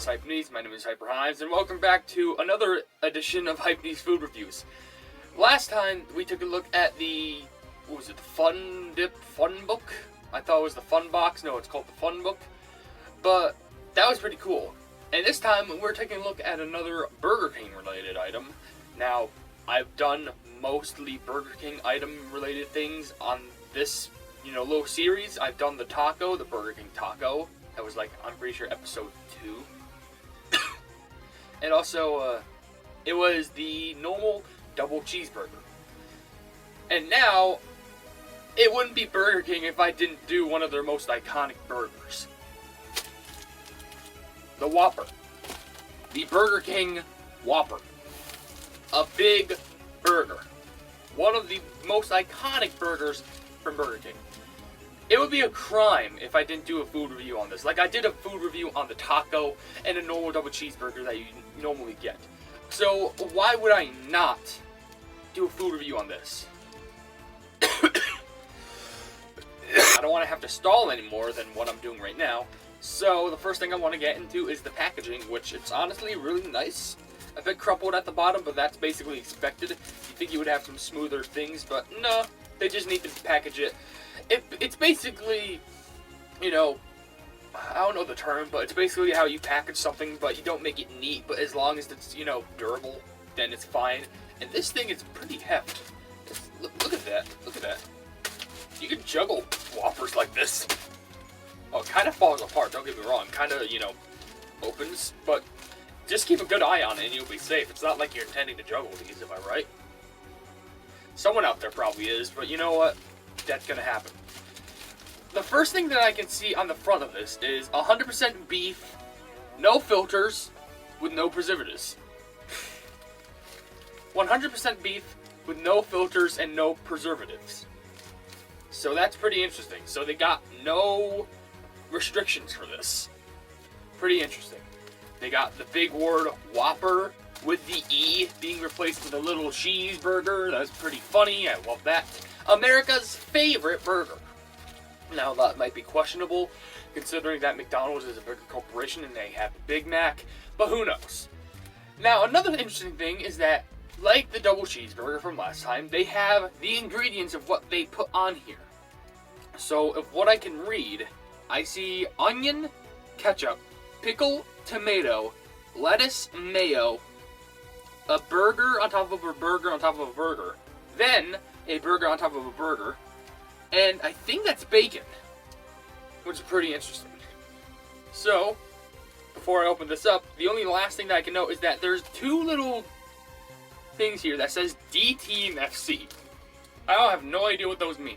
Hypenese. My name is HyperHimes, and welcome back to another edition of Hypenese Food Reviews. Last time, we took a look at the, what was it, the Fun Book? I thought it was the Fun Box. No, it's called the Fun Book. But that was pretty cool. And this time, we're taking a look at another Burger King related item. Now, I've done mostly Burger King item related things on this, little series. I've done the taco, the Burger King taco. That was like, I'm pretty sure episode 2. And also, it was the normal double cheeseburger. And now, it wouldn't be Burger King if I didn't do one of their most iconic burgers. The Whopper. The Burger King Whopper. A big burger. One of the most iconic burgers from Burger King. It would be a crime if I didn't do a food review on this. Like I did a food review on the taco and a normal double cheeseburger that you normally get. So why would I not do a food review on this? I don't want to have to stall any more than what I'm doing right now. So the first thing I want to get into is the packaging, which it's honestly really nice. A bit crumpled at the bottom, but that's basically expected. You think you would have some smoother things, but no, they just need to package it. It's basically, I don't know the term, but it's basically how you package something, but you don't make it neat, but as long as it's, durable, then it's fine. And this thing is pretty hefty. Look at that. Look at that. You can juggle Whoppers like this. Oh, it kind of falls apart, don't get me wrong. Kind of, opens, but just keep a good eye on it and you'll be safe. It's not like you're intending to juggle these, am I right? Someone out there probably is, but you know what? That's gonna happen. The first thing that I can see on the front of this is 100% beef, no filters, with no preservatives. 100% beef with no filters and no preservatives. So that's pretty interesting. So they got no restrictions for this. Pretty interesting. They got the big word Whopper with the E being replaced with a little cheeseburger. That's pretty funny. I love that. America's favorite burger. Now that might be questionable, considering that McDonald's is a bigger corporation and they have the Big Mac, but who knows? Now another interesting thing is that, like the double cheeseburger from last time, they have the ingredients of what they put on here. So if what I can read, I see onion, ketchup, pickle, tomato, lettuce, mayo, a burger on top of a burger on top of a burger, then a burger on top of a burger, and I think that's bacon, which is pretty interesting. So, before I open this up, the only last thing that I can note is that there's two little things here that says DTMFC. I have no idea what those mean.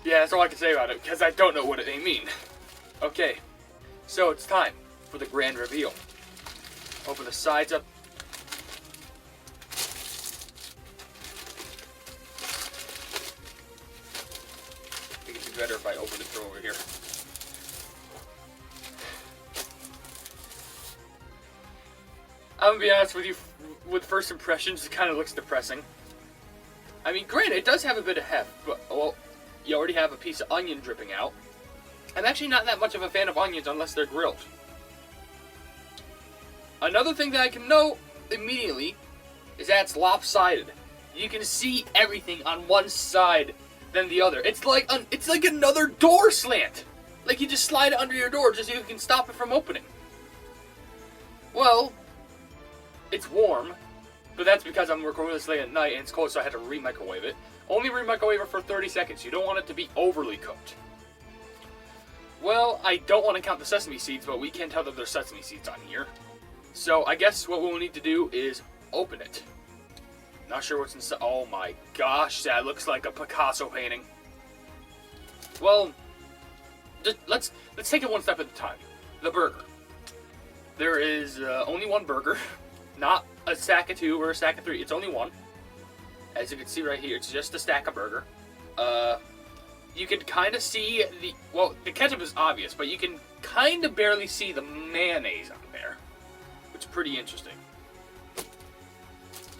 Yeah, that's all I can say about it, because I don't know what they mean. Okay, so it's time for the grand reveal. Open the sides up. I think it'd be better if I open it from over here. I'm gonna be honest with you, with first impressions, it kind of looks depressing. I mean, granted, it does have a bit of heft, but, well, you already have a piece of onion dripping out. I'm actually not that much of a fan of onions unless they're grilled. Another thing that I can note immediately is that it's lopsided. You can see everything on one side than the other. It's like another door slant. Like you just slide it under your door just so you can stop it from opening. Well, it's warm, but that's because I'm recording this late at night and it's cold, so I had to re-microwave it. Only re-microwave it for 30 seconds. You don't want it to be overly cooked. Well, I don't want to count the sesame seeds, but we can tell that there's sesame seeds on here. So I guess what we'll need to do is open it. Not sure what's inside. Oh my gosh, that looks like a Picasso painting. Well, let's take it one step at a time. The burger. There is only one burger, not a stack of two or a stack of three. It's only one. As you can see right here, it's just a stack of burger. You can kind of see the ketchup is obvious, but you can kind of barely see the mayonnaise on there. Which is pretty interesting.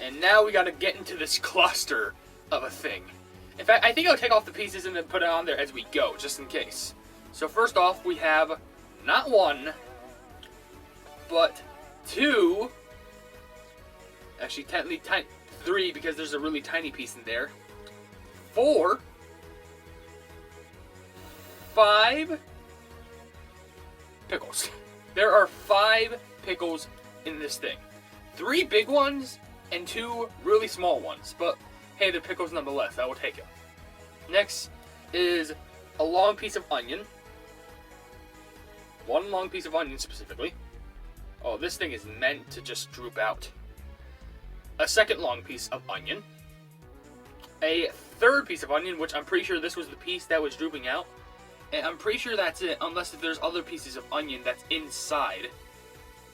And now we gotta get into this cluster of a thing. In fact, I think I'll take off the pieces and then put it on there as we go, just in case. So first off, we have not 1, but 2. Actually, technically 3 because there's a really tiny piece in there. 4, 5 pickles. There are 5 pickles in this thing. 3 big ones and 2 really small ones. But hey, they're pickles nonetheless. I will take it. Next is a long piece of onion. 1 long piece of onion specifically. Oh, this thing is meant to just droop out. A second long piece of onion. A third piece of onion, which I'm pretty sure this was the piece that was drooping out. And I'm pretty sure that's it, unless if there's other pieces of onion that's inside.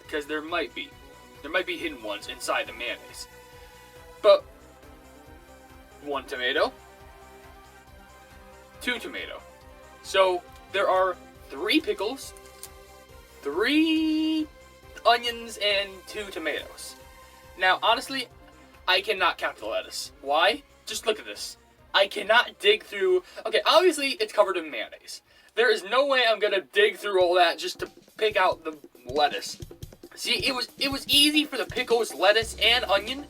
Because there might be. There might be hidden ones inside the mayonnaise. But 1 tomato. 2 tomato. So there are 3 pickles, 3 onions, and 2 tomatoes. Now, honestly, I cannot count the lettuce. Why? Just look at this. I cannot dig through... Okay, obviously, it's covered in mayonnaise. There is no way I'm going to dig through all that just to pick out the lettuce. See, it was easy for the pickles, lettuce, and onion.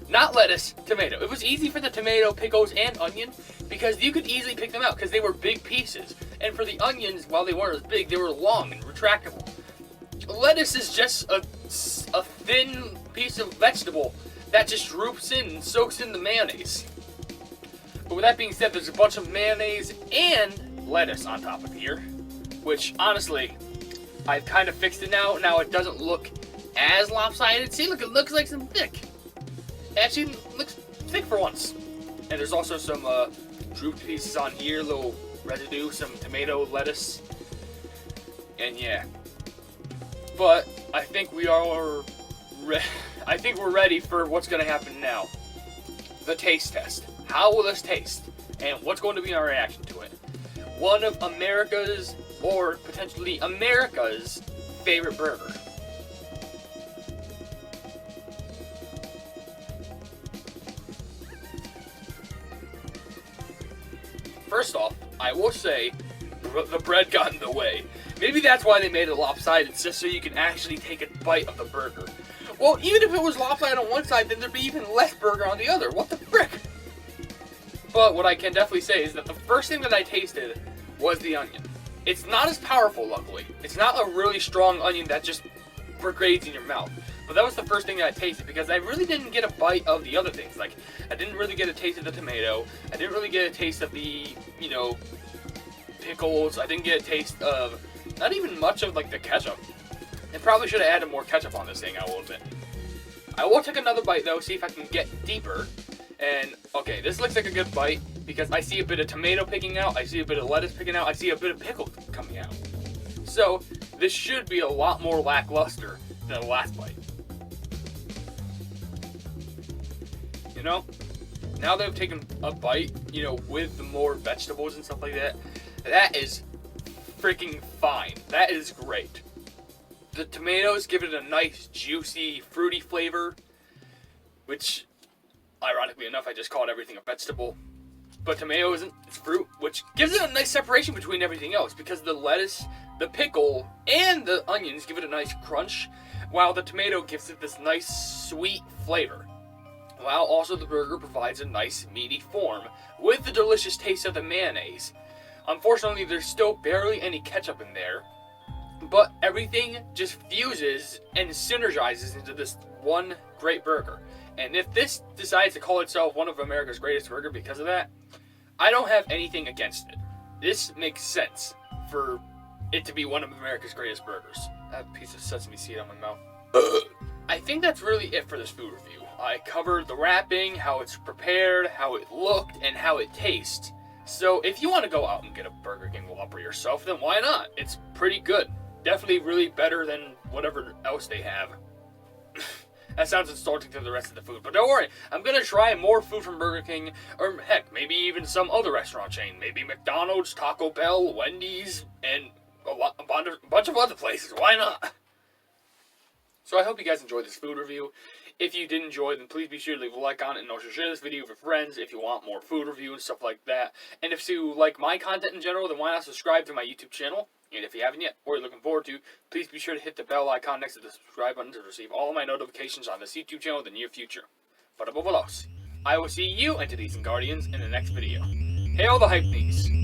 Not lettuce, tomato. It was easy for the tomato, pickles, and onion because you could easily pick them out because they were big pieces. And for the onions, while they weren't as big, they were long and retractable. Lettuce is just a thin piece of vegetable that just droops in and soaks in the mayonnaise. But with that being said, there's a bunch of mayonnaise and lettuce on top of here, which honestly, I've kind of fixed it now. Now it doesn't look as lopsided. See, look, it looks like some thick. It actually looks thick for once. And there's also some drooped pieces on here, little residue, some tomato, lettuce, and yeah. But I think we are. I think we're ready for what's going to happen now. The taste test. How will this taste? And what's going to be our reaction to it? One of America's, or potentially America's, favorite burger. First off, I will say, the bread got in the way. Maybe that's why they made it lopsided, just so you can actually take a bite of the burger. Well, even if it was lopsided on one side, then there'd be even less burger on the other. What the frick? But what I can definitely say is that the first thing that I tasted was the onion. It's not as powerful, luckily. It's not a really strong onion that just brigades in your mouth. But that was the first thing that I tasted because I really didn't get a bite of the other things. Like, I didn't really get a taste of the tomato. I didn't really get a taste of the, pickles. I didn't get a taste of, not even much of, like, the ketchup. I probably should have added more ketchup on this thing, I will admit. I will take another bite, though, see if I can get deeper. And, okay, this looks like a good bite because I see a bit of tomato picking out. I see a bit of lettuce picking out. I see a bit of pickle coming out. So, this should be a lot more lackluster than the last bite. Now that I've taken a bite, with the more vegetables and stuff like that, that is freaking fine. That is great. The tomatoes give it a nice, juicy, fruity flavor, which, ironically enough, I just called everything a vegetable. But tomato isn't, it's fruit, which gives it a nice separation between everything else, because the lettuce, the pickle, and the onions give it a nice crunch, while the tomato gives it this nice, sweet flavor. While also the burger provides a nice, meaty form, with the delicious taste of the mayonnaise. Unfortunately, there's still barely any ketchup in there, but everything just fuses and synergizes into this one great burger. And if this decides to call itself one of America's greatest burger because of that, I don't have anything against it. This makes sense for it to be one of America's greatest burgers. I have a piece of sesame seed on my mouth. I think that's really it for this food review. I covered the wrapping, how it's prepared, how it looked, and how it tastes. So if you want to go out and get a Burger King Whopper yourself, then why not? It's pretty good. Definitely really better than whatever else they have. That sounds insulting to the rest of the food, but don't worry. I'm going to try more food from Burger King, or heck, maybe even some other restaurant chain. Maybe McDonald's, Taco Bell, Wendy's, and a bunch of other places. Why not? So I hope you guys enjoyed this food review. If you did enjoy, then please be sure to leave a like on it, and also share this video with your friends if you want more food review and stuff like that. And if you like my content in general, then why not subscribe to my YouTube channel? And if you haven't yet, or you're looking forward to, please be sure to hit the bell icon next to the subscribe button to receive all of my notifications on this YouTube channel in the near future. But above all else, I will see you, Entities and Guardians, in the next video. Hail the Hypenese!